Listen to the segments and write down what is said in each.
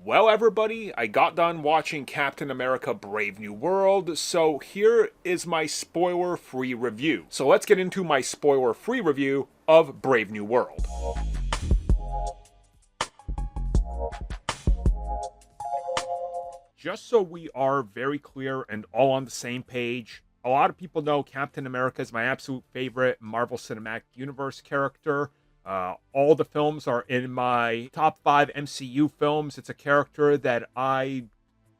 Well, everybody, I got done watching Captain America Brave New World, so here is my spoiler-free review. So let's get into my spoiler-free review of Brave New World. Just so we are very clear and all on the same page, a lot of people know Captain America is my absolute favorite Marvel Cinematic Universe character. All the films are in my top 5 MCU films. It's a character that I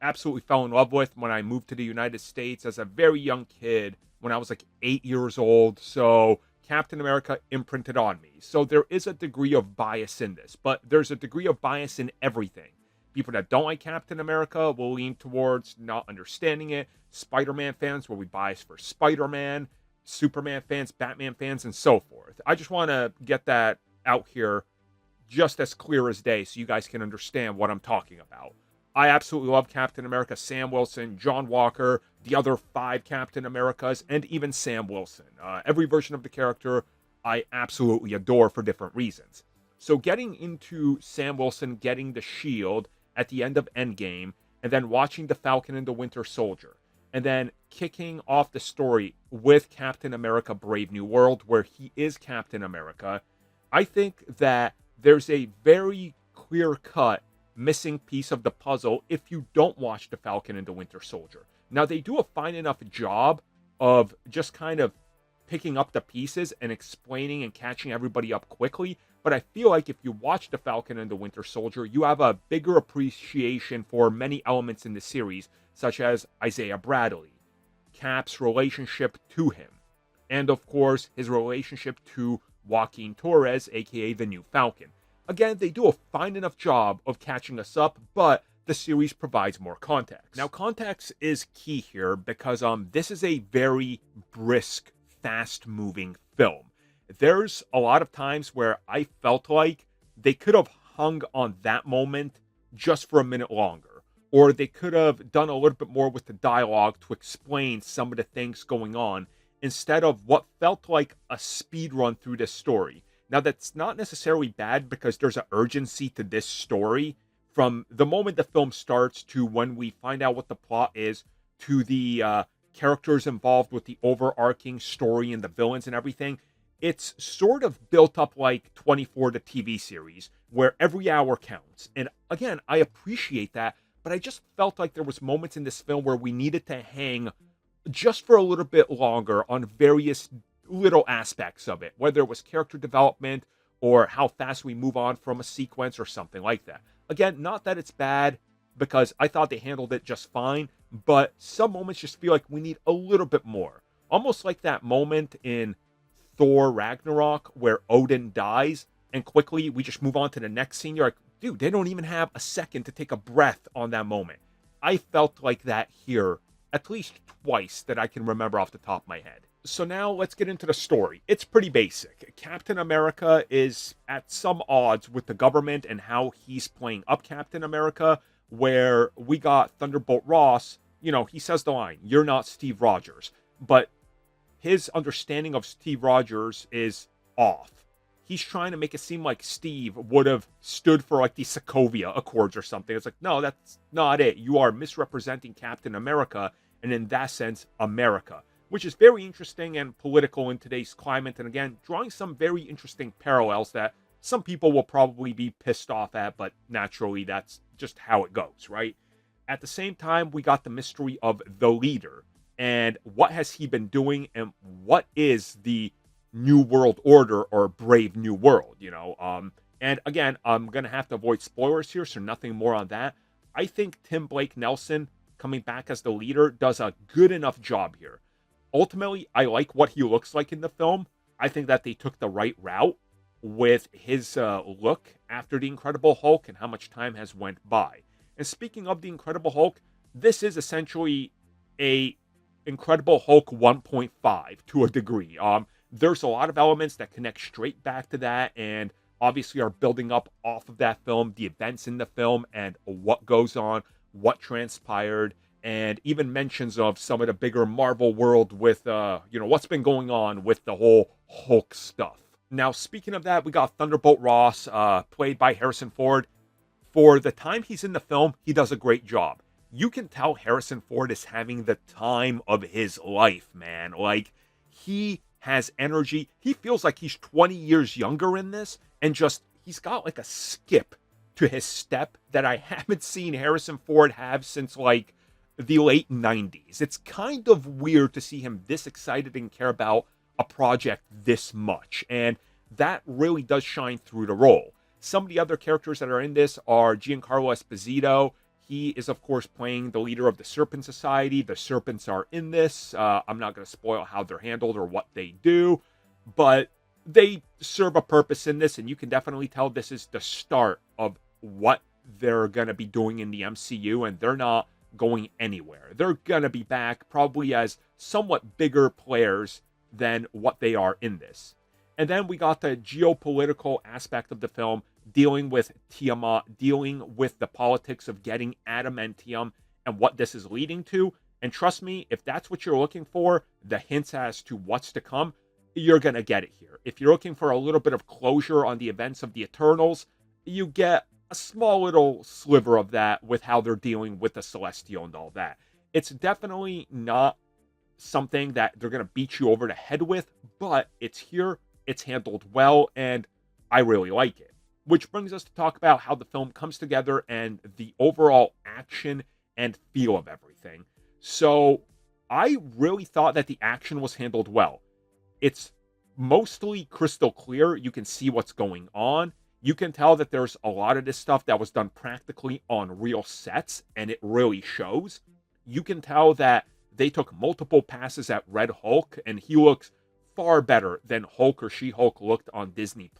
absolutely fell in love with when I moved to the United States as a very young kid, when I was like 8 years old. So Captain America imprinted on me. So there is a degree of bias in this, but there's a degree of bias in everything. People that don't like Captain America will lean towards not understanding it. Spider-Man fans will be biased for Spider-Man. Superman fans, Batman fans, and so forth. I just want to get that out here just as clear as day so you guys can understand what I'm talking about. I absolutely love Captain America, Sam Wilson, John Walker, the other 5 Captain Americas, and even Sam Wilson. Every version of the character I absolutely adore for different reasons. So getting into Sam Wilson getting the shield at the end of Endgame, and then watching the Falcon and the Winter Soldier, and then kicking off the story with Captain America Brave New World, where he is Captain America, I think that there's a very clear-cut missing piece of the puzzle if you don't watch the Falcon and the Winter Soldier. Now, they do a fine enough job of just kind of picking up the pieces and explaining and catching everybody up quickly, but I feel like if you watch the Falcon and the Winter Soldier, you have a bigger appreciation for many elements in the series, such as Isaiah Bradley, Cap's relationship to him, and of course, his relationship to Joaquín Torres, aka the new Falcon. Again, they do a fine enough job of catching us up, but the series provides more context. Now, context is key here because this is a very brisk, fast-moving film. There's a lot of times where I felt like they could have hung on that moment just for a minute longer, or they could have done a little bit more with the dialogue to explain some of the things going on instead of what felt like a speed run through this story. Now, that's not necessarily bad because there's an urgency to this story from the moment the film starts to when we find out what the plot is to the characters involved with the overarching story and the villains and everything. It's sort of built up like 24, the TV series, where every hour counts. And again, I appreciate that, but I just felt like there was moments in this film where we needed to hang just for a little bit longer on various little aspects of it, whether it was character development or how fast we move on from a sequence or something like that. Again, not that it's bad, because I thought they handled it just fine, but some moments just feel like we need a little bit more. Almost like that moment in Thor Ragnarok where Odin dies, and quickly we just move on to the next scene. You're like, dude, they don't even have a second to take a breath on that moment. I felt like that here at least twice that I can remember off the top of my head. So now let's get into the story. It's pretty basic. Captain America is at some odds with the government and how he's playing up Captain America, where we got Thunderbolt Ross, he says the line, "You're not Steve Rogers." But his understanding of Steve Rogers is off. He's trying to make it seem like Steve would have stood for like the Sokovia Accords or something. It's like, no, that's not it. You are misrepresenting Captain America, and in that sense, America, which is very interesting and political in today's climate. And again, drawing some very interesting parallels that some people will probably be pissed off at, but naturally, that's just how it goes, right? At the same time, we got the mystery of the leader and what has he been doing and what is the New World Order or Brave New World, And again, I'm going to have to avoid spoilers here, so nothing more on that. I think Tim Blake Nelson coming back as the leader does a good enough job here. Ultimately, I like what he looks like in the film. I think that they took the right route with his look after the Incredible Hulk and how much time has went by. And speaking of the Incredible Hulk, this is essentially a Incredible Hulk 1.5 to a degree. There's a lot of elements that connect straight back to that and obviously are building up off of that film, the events in the film and what goes on, what transpired, and even mentions of some of the bigger Marvel world with, what's been going on with the whole Hulk stuff. Now, speaking of that, we got Thunderbolt Ross, played by Harrison Ford. For the time he's in the film, he does a great job. You can tell Harrison Ford is having the time of his life, man. Like, he has energy. He feels like he's 20 years younger in this, and just, he's got like a skip to his step that I haven't seen Harrison Ford have since like the late 90s. It's kind of weird to see him this excited and care about a project this much, and that really does shine through the role. Some of the other characters that are in this are Giancarlo Esposito. He is, of course, playing the leader of the Serpent Society. The Serpents are in this. I'm not going to spoil how they're handled or what they do, but they serve a purpose in this, and you can definitely tell this is the start of what they're going to be doing in the MCU, and they're not going anywhere. They're going to be back probably as somewhat bigger players than what they are in this. And then we got the geopolitical aspect of the film, dealing with Tiamat, dealing with the politics of getting adamantium and what this is leading to. And trust me, if that's what you're looking for, the hints as to what's to come, you're going to get it here. If you're looking for a little bit of closure on the events of the Eternals, you get a small little sliver of that with how they're dealing with the Celestial and all that. It's definitely not something that they're going to beat you over the head with, but it's here, it's handled well, and I really like it. Which brings us to talk about how the film comes together and the overall action and feel of everything. So I really thought that the action was handled well. It's mostly crystal clear. You can see what's going on. You can tell that there's a lot of this stuff that was done practically on real sets, and it really shows. You can tell that they took multiple passes at Red Hulk, and he looks far better than Hulk or She-Hulk looked on Disney+.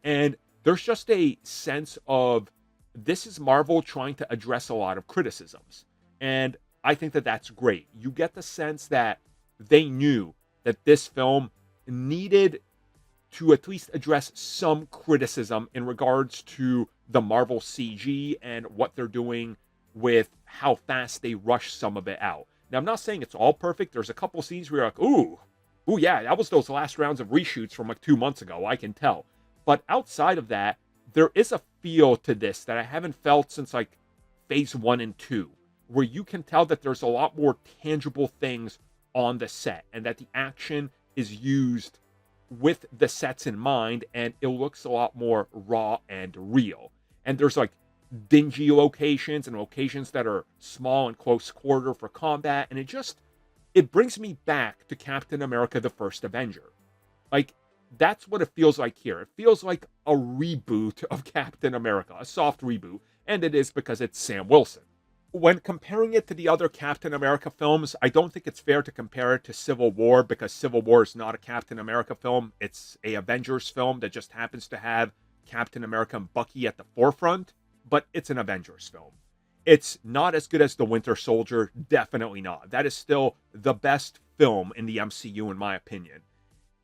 And there's just a sense of this is Marvel trying to address a lot of criticisms. And I think that that's great. You get the sense that they knew that this film needed to at least address some criticism in regards to the Marvel CG and what they're doing with how fast they rush some of it out. Now, I'm not saying it's all perfect. There's a couple scenes where you're like, ooh, yeah, that was those last rounds of reshoots from like 2 months ago. I can tell. But outside of that, there is a feel to this that I haven't felt since like phase 1 and 2, where you can tell that there's a lot more tangible things on the set and that the action is used with the sets in mind, and it looks a lot more raw and real. And there's like dingy locations and locations that are small and close quarter for combat, and it brings me back to Captain America the First Avenger. Like, that's what it feels like here. It feels like a reboot of Captain America, a soft reboot, and it is because it's Sam Wilson. When comparing it to the other Captain America films, I don't think it's fair to compare it to Civil War, because Civil War is not a Captain America film. It's a Avengers film that just happens to have Captain America and Bucky at the forefront, but it's an Avengers film. It's not as good as The Winter Soldier, definitely not. That is still the best film in the MCU, in my opinion.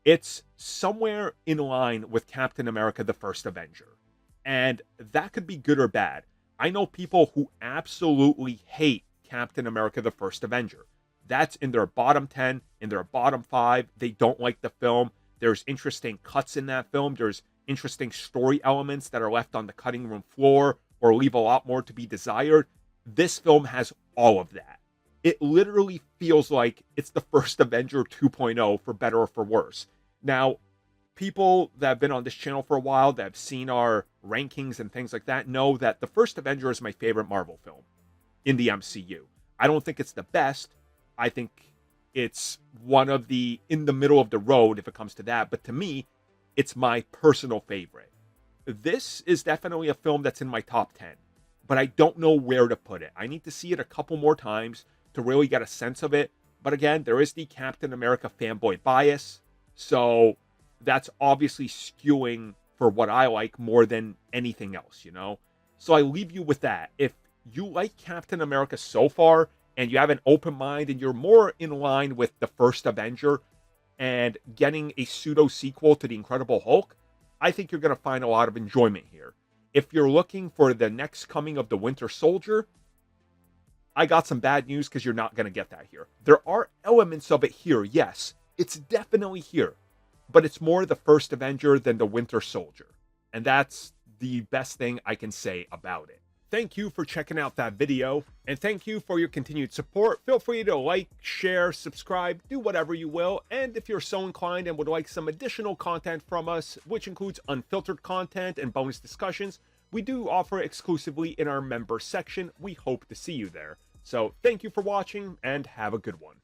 It's somewhere in line with Captain America the First Avenger, and that could be good or bad. I know people who absolutely hate Captain America the First Avenger. That's in their bottom 10, in their bottom 5. They don't like the film. There's interesting cuts in that film. There's interesting story elements that are left on the cutting room floor or leave a lot more to be desired. This film has all of that. It literally feels like it's the first Avenger 2.0, for better or for worse. Now, people that have been on this channel for a while, that have seen our rankings and things like that, know that the first Avenger is my favorite Marvel film in the MCU. I don't think it's the best. I think it's one of the in the middle of the road if it comes to that. But to me, it's my personal favorite. This is definitely a film that's in my top 10, but I don't know where to put it. I need to see it a couple more times to really get a sense of it. But again, there is the Captain America fanboy bias, so that's obviously skewing for what I like more than anything else, you know? So I leave you with that. If you like Captain America so far, and you have an open mind, and you're more in line with the first Avenger and getting a pseudo sequel to The Incredible Hulk, I think you're going to find a lot of enjoyment here. If you're looking for the next coming of the Winter Soldier, I got some bad news, because you're not going to get that here. There are elements of it here, yes. It's definitely here. But it's more the first Avenger than the Winter Soldier. And that's the best thing I can say about it. Thank you for checking out that video, and thank you for your continued support. Feel free to like, share, subscribe, do whatever you will, and if you're so inclined and would like some additional content from us, which includes unfiltered content and bonus discussions, we do offer exclusively in our member section. We hope to see you there. So thank you for watching, and have a good one.